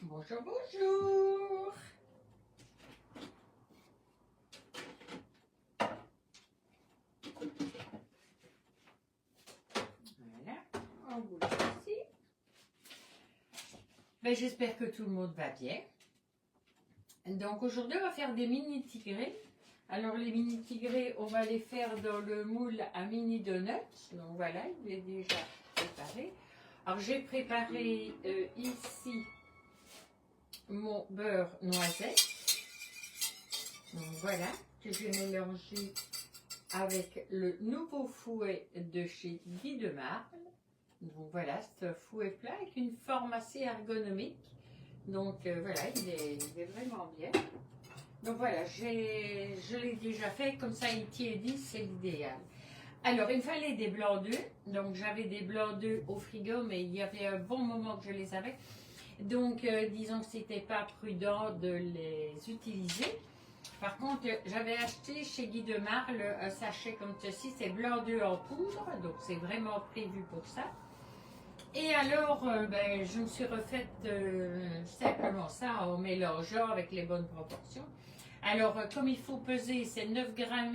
Bonjour, bonjour. Voilà, on bouge ici. J'espère que tout le monde va bien. Donc aujourd'hui, on va faire des mini tigrés. Alors les mini tigrés, on va les faire dans le moule à mini donuts. Donc voilà, il est déjà préparé. Alors j'ai préparé ici mon beurre noisette. Donc voilà, que j'ai mélangé avec le nouveau fouet de chez Guy de Marle. Donc voilà, c'est un fouet plat avec une forme assez ergonomique. Donc voilà, il est vraiment bien. Donc voilà, je l'ai déjà fait, comme ça il tiédit, c'est l'idéal. Alors il me fallait des blancs d'œufs. Donc j'avais des blancs d'œufs au frigo, mais il y avait un bon moment que je les avais. Donc disons que c'était pas prudent de les utiliser. Par contre, j'avais acheté chez Guy de Marle un sachet comme ceci, c'est blanc d'œuf en poudre, donc c'est vraiment prévu pour ça. Et alors, je me suis refaite simplement ça en mélangeant avec les bonnes proportions. Alors, comme il faut peser, c'est 9,5 grammes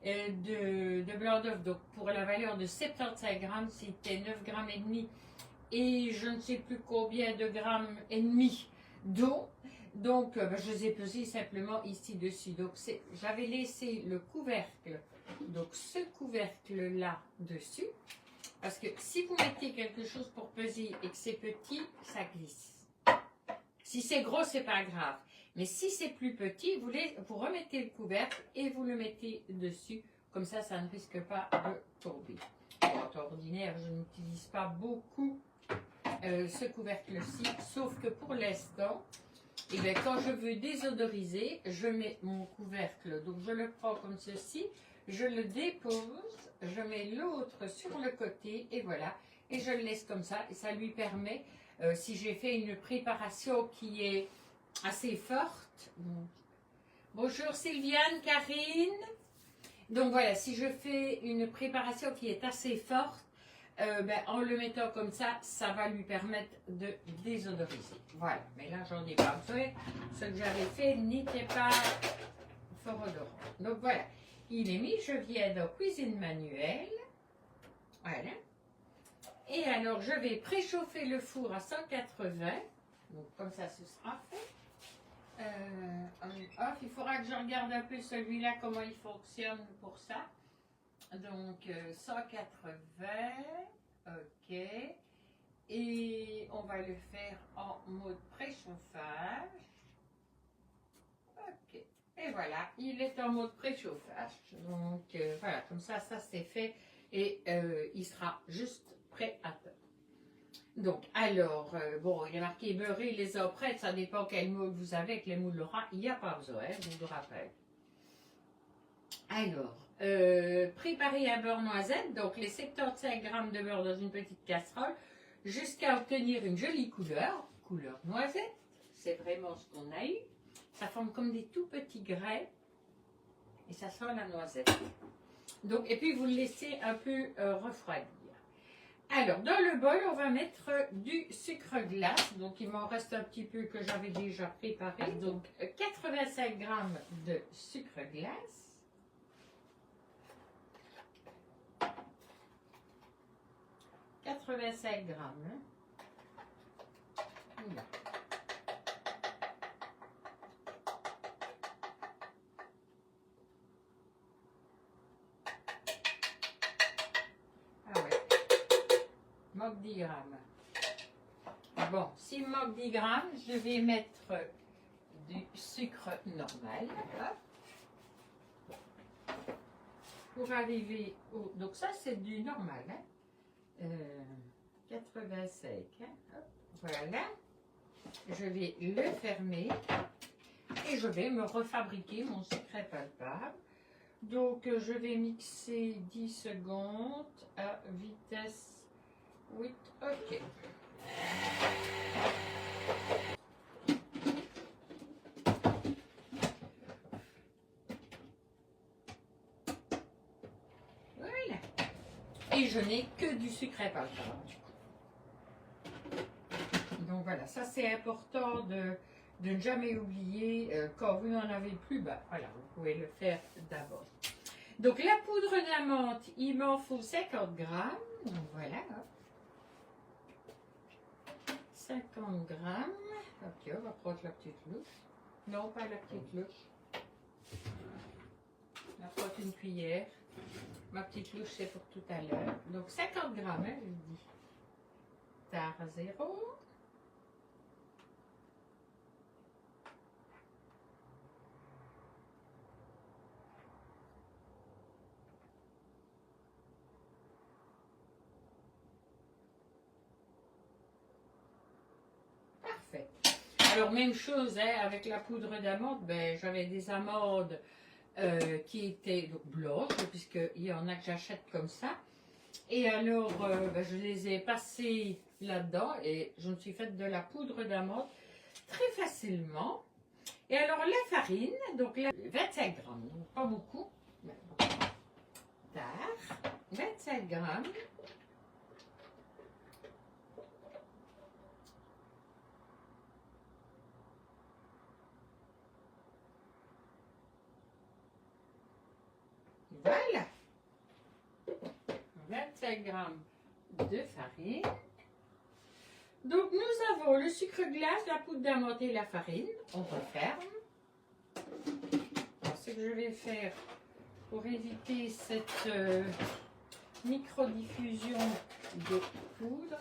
de blanc d'œuf, donc pour la valeur de 75 grammes, c'était 9,5 grammes et je ne sais plus combien de grammes et demi d'eau. Donc, je les ai pesés simplement ici dessus. Donc, j'avais laissé le couvercle, donc ce couvercle-là dessus. Parce que si vous mettez quelque chose pour peser et que c'est petit, ça glisse. Si c'est gros, c'est pas grave. Mais si c'est plus petit, vous remettez le couvercle et vous le mettez dessus. Comme ça, ça ne risque pas de tomber. En ordinaire, je n'utilise pas beaucoup ce couvercle-ci, sauf que pour l'instant, quand je veux désodoriser, je mets mon couvercle, donc je le prends comme ceci, je le dépose, je mets l'autre sur le côté et voilà, et je le laisse comme ça, et ça lui permet, si j'ai fait une préparation qui est assez forte, bonjour Sylviane, Karine, donc voilà, si je fais une préparation qui est assez forte, en le mettant comme ça va lui permettre de désodoriser. Voilà, mais là j'en ai pas besoin. Ce que j'avais fait n'était pas fort odorant. Donc voilà, il est mis, je viens dans cuisine manuelle. Voilà. Et alors je vais préchauffer le four à 180. Donc comme ça ce sera fait. Il faudra que je regarde un peu celui-là, comment il fonctionne pour ça. Donc 180, ok, et on va le faire en mode préchauffage, ok, et voilà, il est en mode préchauffage, donc voilà, comme ça c'est fait, et il sera juste prêt à temps. Donc alors, il est marqué beurrer les œufs prêtes, ça dépend quel moule vous avez, avec les moules Laura, il n'y a pas besoin, je vous le rappelle. Alors, préparer un beurre noisette, donc les 75 g de beurre dans une petite casserole, jusqu'à obtenir une jolie couleur noisette, c'est vraiment ce qu'on a eu. Ça forme comme des tout petits grains et ça sent la noisette. Donc, et puis vous le laissez un peu refroidir. Alors, dans le bol, on va mettre du sucre glace. Donc, il m'en reste un petit peu que j'avais déjà préparé. Donc, 85 g de sucre glace. 85 grammes. Là. Ah ouais. Manque 10 grammes. Bon, s'il manque 10 grammes, je vais mettre du sucre normal. Hop. Pour arriver au... Donc ça, c'est du normal. 85. Hop, voilà. Je vais le fermer et je vais me refabriquer mon secret palpable. Donc je vais mixer 10 secondes à vitesse 8. Ok. Voilà. Et je n'ai que du sucre palpable. Donc voilà, ça c'est important de ne jamais oublier. Quand vous n'en avez plus, ben, voilà, vous pouvez le faire d'abord. Donc la poudre d'amande, il m'en faut 50 grammes. Donc voilà. 50 grammes. Ok, on va prendre la petite louche. Non, pas la petite louche. On va prendre une cuillère. Ma petite louche, c'est pour tout à l'heure. Donc 50 grammes, hein, je dis. Tard à 0. Parfait. Alors, même chose hein, avec la poudre d'amande, ben, j'avais des amandes qui étaient donc, blanches, puisqu'il y en a que j'achète comme ça. Et alors, ben, je les ai passées là-dedans et je me suis faite de la poudre d'amande très facilement. Et alors, la farine, donc là, 25 grammes, donc pas beaucoup. Tard, 25 grammes. Voilà, 25 grammes de farine. Donc nous avons le sucre glace, la poudre d'amande et la farine. On referme. Alors, ce que je vais faire pour éviter cette micro-diffusion de poudre,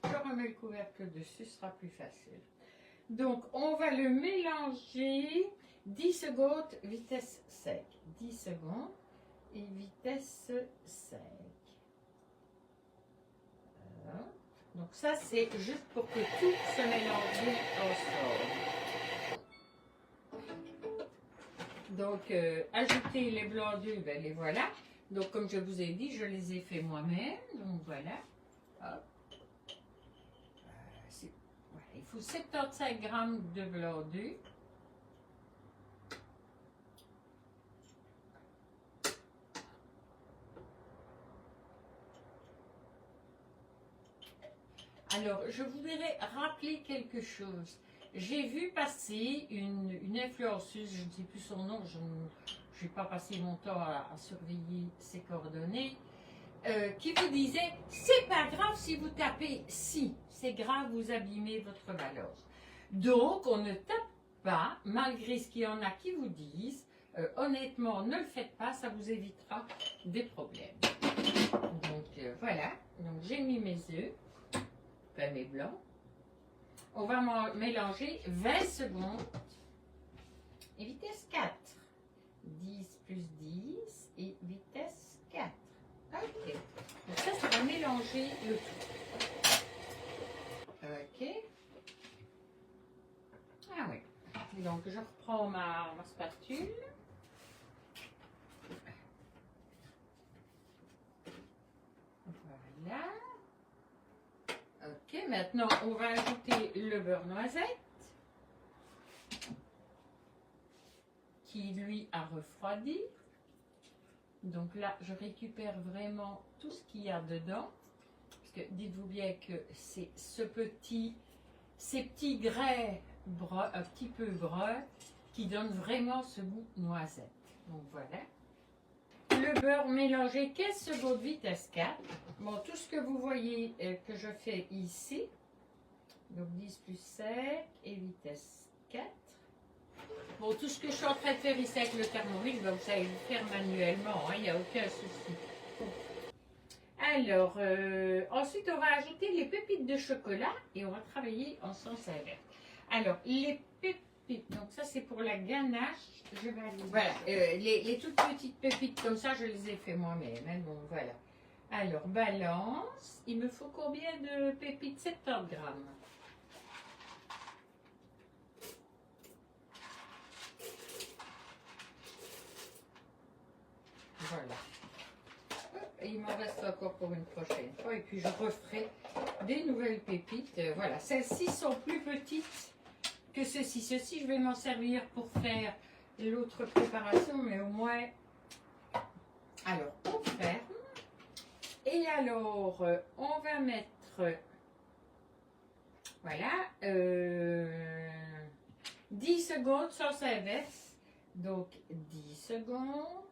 je remets le couvercle dessus, ce sera plus facile. Donc on va le mélanger 10 secondes, vitesse sec. 10 secondes. Et vitesse sec. Voilà. Donc ça c'est juste pour que tout se mélange ensemble. Donc ajouter les blancs d'œufs, ben les voilà. Donc comme je vous ai dit, je les ai fait moi-même. Donc voilà. Hop. Voilà. Il faut 75 grammes de blanc d'œufs. Alors, je voudrais rappeler quelque chose. J'ai vu passer une influenceuse, je ne sais plus son nom, je n'ai pas passé mon temps à surveiller ses coordonnées, qui vous disait, c'est pas grave si vous tapez si, c'est grave, vous abîmez votre balance. Donc, on ne tape pas, malgré ce qu'il y en a qui vous disent, honnêtement, ne le faites pas, ça vous évitera des problèmes. Donc, voilà, donc j'ai mis mes œufs. Mes blancs. On va mélanger 20 secondes et vitesse 4. 10 plus 10 et vitesse 4. Ok. Donc ça va mélanger le tout. Ok. Ah oui. Donc je reprends ma spatule. Voilà. Ok, maintenant on va ajouter le beurre noisette qui lui a refroidi. Donc là, je récupère vraiment tout ce qu'il y a dedans. Parce que dites-vous bien que c'est ces petits grains bruns, un petit peu bruns qui donnent vraiment ce goût noisette. Donc voilà. Le beurre mélangé 15 secondes vitesse 4. Bon, tout ce que vous voyez que je fais ici, donc 10 plus sec et vitesse 4. Bon, tout ce que je suis en train de faire ici avec le thermomix, ben, vous savez le faire manuellement, il n'y a aucun souci. Alors, ensuite on va ajouter les pépites de chocolat et on va travailler en sens inverse. Alors, les pépites, donc ça c'est pour la ganache. Je vais aller voilà, les toutes petites pépites comme ça, je les ai fait moi-même. Hein, donc voilà. Alors, balance. Il me faut combien de pépites? 70 grammes. Voilà. Et il m'en reste encore pour une prochaine fois. Et puis je referai des nouvelles pépites. Voilà. Celles-ci sont plus petites que ceci. Ceci, je vais m'en servir pour faire l'autre préparation, mais au moins. Alors, on ferme. Et alors, on va mettre Voilà. 10 secondes, sens inverse. Donc 10 secondes,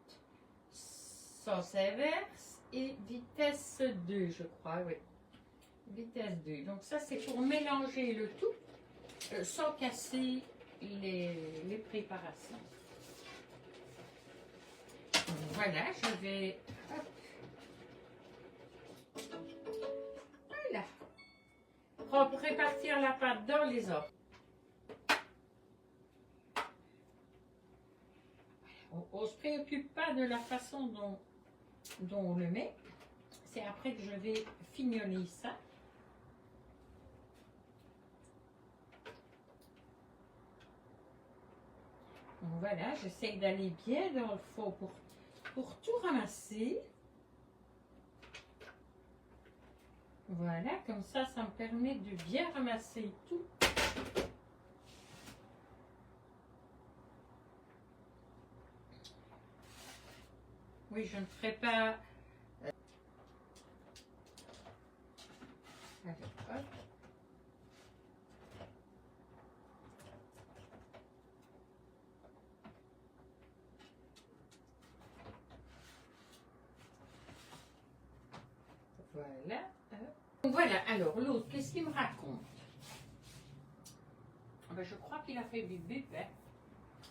sens inverse et vitesse 2, je crois, oui. Vitesse 2. Donc ça, c'est pour mélanger le tout sans casser les préparations. Voilà, je vais... Hop. Voilà. Répartir la pâte dans les ordres. On ne se préoccupe pas de la façon dont on le met. C'est après que je vais fignoler ça. Donc voilà, j'essaie d'aller bien dans le fond pour tout ramasser. Voilà, comme ça me permet de bien ramasser tout. Oui, je ne ferai pas... Allez, hop. Voilà. Voilà, alors l'autre, qu'est-ce qu'il me raconte? Ben, je crois qu'il a fait bip hein.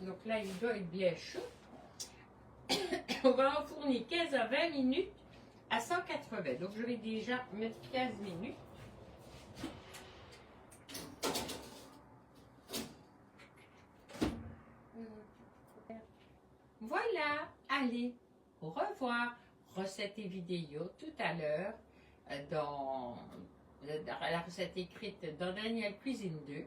Donc là, il doit être bien chaud. On va enfourner 15 à 20 minutes à 180. Donc je vais déjà mettre 15 minutes. Voilà, allez, au revoir. Recette et vidéo tout à l'heure dans la recette écrite dans Daniel Cuisine 2.